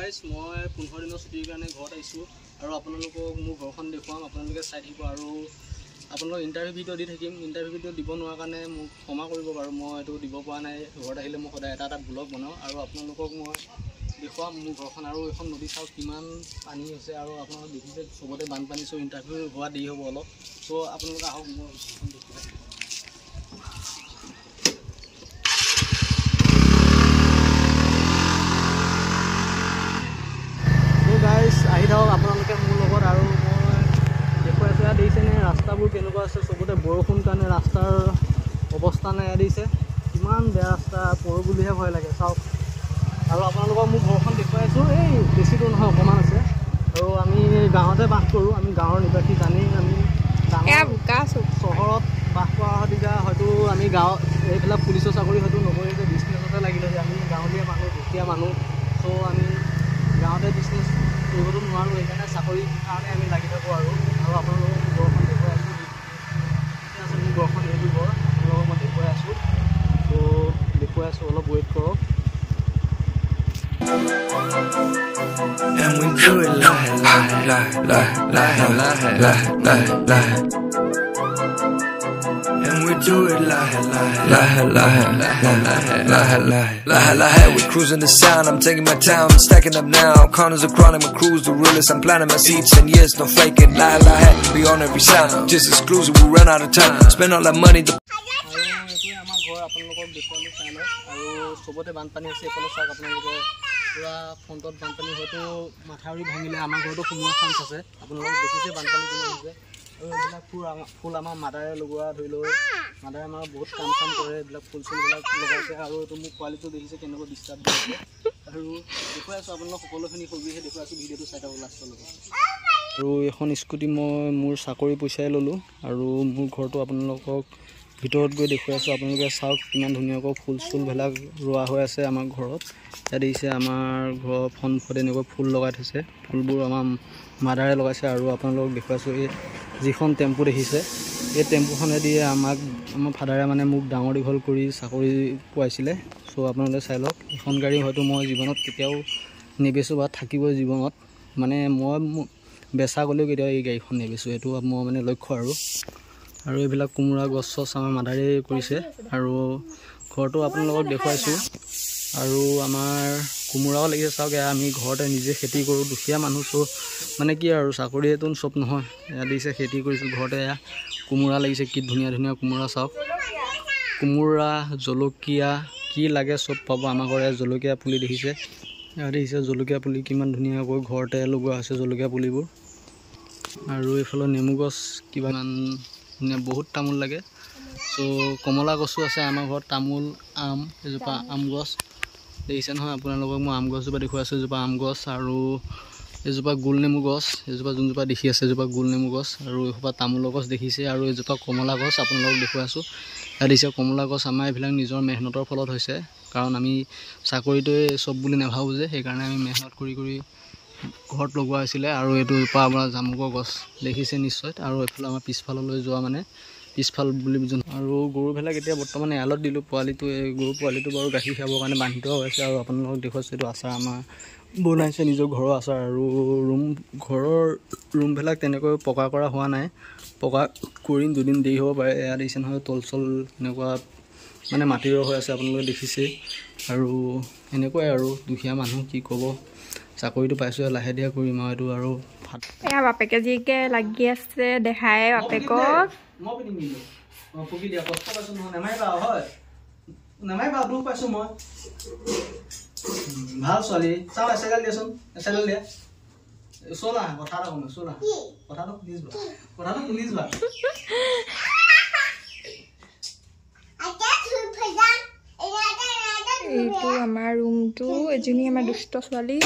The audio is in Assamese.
গাইজ মই 15 দিনৰ ছুটিৰ কাৰণে ঘৰত আহিছোঁ আৰু আপোনালোকক মোৰ ঘৰখন দেখুৱাম আপোনালোকে চাই থাকিব আৰু আপোনালোকক ইণ্টাৰভিউ ভিডিঅ' দি থাকিম ইণ্টাৰভিউ ভিডিঅ' দিব নোৱাৰা কাৰণে মোক ক্ষমা কৰিব বাৰু মই এইটো দিব পৰা নাই ঘৰত আহিলে মই সদায় এটা ব্লগ বনাওঁ আৰু আপোনালোকক মই দেখুৱাম মোৰ ঘৰখন আৰু এখন নদী চাওক কিমান পানী হৈছে আৰু আপোনালোকে দেখিছে চবতে বানপানী চ' ইণ্টাৰভিউ হোৱা দেৰি হ'ব অলপ চ' আপোনালোকে আহক মোৰ ঘৰখন দেখুৱাই আহি থাকক আপোনালোকে মোৰ লগত আৰু মই দেখুৱাই এয়া দিছেনে ৰাস্তাবোৰ কেনেকুৱা আছে চবতে বৰষুণ কাৰণে ৰাস্তাৰ অৱস্থা নাই দিছে কিমান বেয়া ৰাস্তা পৰো বুলিহে ভয় লাগে চাওক আৰু আপোনালোকক মোৰ ঘৰখন দেখুৱাইছোঁ এই বেছি দূৰ নহয় অকণমান আছে আৰু আমি গাঁৱতে বাস কৰোঁ আমি গাঁৱৰ নিবাসী জানেই আমি চহৰত বাস কৰা তেতিয়া হয়তো আমি গাঁৱত এইবিলাক পুলিচৰ চাকৰি হয়তো নকৰিলে বিজনেছতে লাগিলে যে আমি গাঁৱলীয়া মানুহ দুখীয়া মানুহ চ' আমি গাঁৱতে বিজনেছ কৰিবতো নোৱাৰোঁ সেইকাৰণে চাকৰিৰ কাৰণে আমি লাগি থাকোঁ আৰু আপোনালোকক মোৰ ঘৰখন দেখুৱাই আছোঁ আছে মোৰ ঘৰখন এইটো ঘৰ আপোনালোকক মই দেখুৱাই আছোঁ ত' দেখুৱাই আছোঁ অলপ ৱেইট কৰক And we do it lahe, lahe, lahe, lahe, lahe, lahe, lahe, lahe. And we do it lahe, lahe, lahe, lahe, lahe, lahe, lahe, lahe, lahe. We cruising the sound, I'm taking my time, I'm stacking up now. Corners are chronic, my cruise the realest. I'm planting my seeds and yes, no faking. Lahe, lahe, we on every sound, just exclusive. We run out of time, spend all that money. আপোনালোকক দেখুৱালোঁ চাই লওক আৰু চবতে বানপানী হৈছে এইফালে চাওক আপোনালোকে পুৰা ফ্ৰণ্টত বানপানী হয়তো মাথাউৰি ভাঙিলে আমাৰ ঘৰতো সোমোৱাৰ চান্স আছে আপোনালোকক দেখিছে বানপানী কিমান হৈছে আৰু এইবিলাক ফুল আমাৰ মাদাৰে লগোৱা ধৰি লওক মাদাৰে আমাৰ বহুত কাম চাম কৰে এইবিলাক ফুল চুলবিলাক লগাইছে আৰু এইটো মোৰ কোৱালিটিটো দেখিছে কেনেকৈ ডিষ্টাৰ্ব দিছে আৰু দেখুৱাই আছোঁ আপোনালোক সকলোখিনি সবিহে দেখুৱাই আছোঁ ভিডিঅ'টো চাই থাকক লাষ্টলৈকে আৰু এখন স্কুটি মই মোৰ চাকৰি পইচাই ল'লোঁ আৰু মোৰ ঘৰটো আপোনালোকক ভিতৰত গৈ দেখুৱাই আছোঁ আপোনালোকে চাওক কিমান ধুনীয়াকৈ ফুল চুলবিলাক ৰোৱা হৈ আছে আমাৰ ঘৰত ইয়াত দেখিছে আমাৰ ঘৰৰ সন্মুখত এনেকৈ ফুল লগাই থৈছে ফুলবোৰ আমাৰ মাদাৰে লগাইছে আৰু আপোনালোকক দেখুৱাইছোঁ এই যিখন টেম্পু দেখিছে এই টেম্পুখনেদি আমাৰ ফাদাৰে মানে মোক ডাঙৰ দীঘল কৰি চাকৰি পোৱাইছিলে চ' আপোনালোকে চাই লওক এখন গাড়ী হয়তো মই জীৱনত কেতিয়াও নেবেচোঁ বা থাকিবই জীৱনত মানে মই বেচা গ'লেও কেতিয়াও এই গাড়ীখন নেবেচোঁ এইটো মই মানে লক্ষ্য আৰু এইবিলাক কোমোৰা গছ চছ আমাৰ মাদাৰে কৰিছে আৰু ঘৰটো আপোনালোকক দেখুৱাইছোঁ আৰু আমাৰ কোমোৰাও লাগিছে চাওক আমি ঘৰতে নিজে খেতি কৰোঁ দুখীয়া মানুহ চ' মানে কি আৰু চাকৰিয়েতো চব নহয় এয়া দিছে খেতি কৰিছোঁ ঘৰতে এয়া কোমোৰা লাগিছে কি ধুনীয়া ধুনীয়া কোমোৰা চাওক কোমোৰা জলকীয়া কি লাগে চব পাব আমাৰ ঘৰে জলকীয়া পুলি দেখিছে এয়া দেখিছে জলকীয়া পুলি কিমান ধুনীয়াকৈ ঘৰতে লগোৱা হৈছে জলকীয়া পুলিবোৰ আৰু এইফালে নেমু গছ কিমান বহুত তামোল লাগে চ' কমলা গছো আছে আমাৰ ঘৰত তামোল আম এজোপা আম গছ দেখিছে নহয় আপোনালোকক মই আম গছজোপা দেখুৱাই আছোঁ এজোপা আম গছ আৰু এজোপা গোল নেমু গছ এজোপা যোনজোপা দেখি আছে এজোপা গোল নেমু গছ আৰু এজোপা তামোলৰ গছ দেখিছে আৰু এজোপা কমলা গছ আপোনালোকক দেখুৱাই আছোঁ ইয়াত দেখিছে কমলা গছ আমাৰ এইবিলাক নিজৰ মেহনতৰ ফলত হৈছে কাৰণ আমি চাকৰিটোৱে চব বুলি নাভাবোঁ যে সেইকাৰণে আমি মেহনত কৰি ঘৰত লগোৱা হৈছিলে আৰু এইটো এজোপা আমাৰ জামুকৰ গছ দেখিছে নিশ্চয় আৰু এইফালে আমাৰ পিছফাললৈ যোৱা মানে পিছফাল বুলি আৰু গৰুবিলাক এতিয়া বৰ্তমান এৰালত দিলোঁ পোৱালিটো এই গৰু পোৱালিটো বাৰু গাখীৰ খাবৰ কাৰণে বান্ধি থোৱা হৈছে আৰু আপোনালোকক দেখুৱাইছোঁ এইটো আচাৰ আমাৰ বনাইছে নিজৰ ঘৰৰ আচাৰ আৰু ঘৰৰ ৰুমবিলাক তেনেকৈ পকা কৰা হোৱা নাই পকা কৰি দুদিন দেৰি হ'ব পাৰে এয়া দেখিছে নহয় তল চল এনেকুৱা মানে মাটিৰ হৈ আছে আপোনালোকে দেখিছে আৰু এনেকুৱাই আৰু দুখীয়া মানুহ কি ক'ব চাকৰিটো পাইছোঁ লাহে ধীৰে কৰিম আৰু এইটো আৰু এয়া বাপেকে যিকে লাগি আছে দেখাই বাপেকক ভাল ছোৱালী চাওঁ এচাইকেল দিয়াচোন এচাইকেল দিয়া চলা কথা এটা শুনো চলা কথাটো শুনিছ বা এইটো আমাৰ ৰুমটো এজনী আমাৰ দুষ্ট ছোৱালী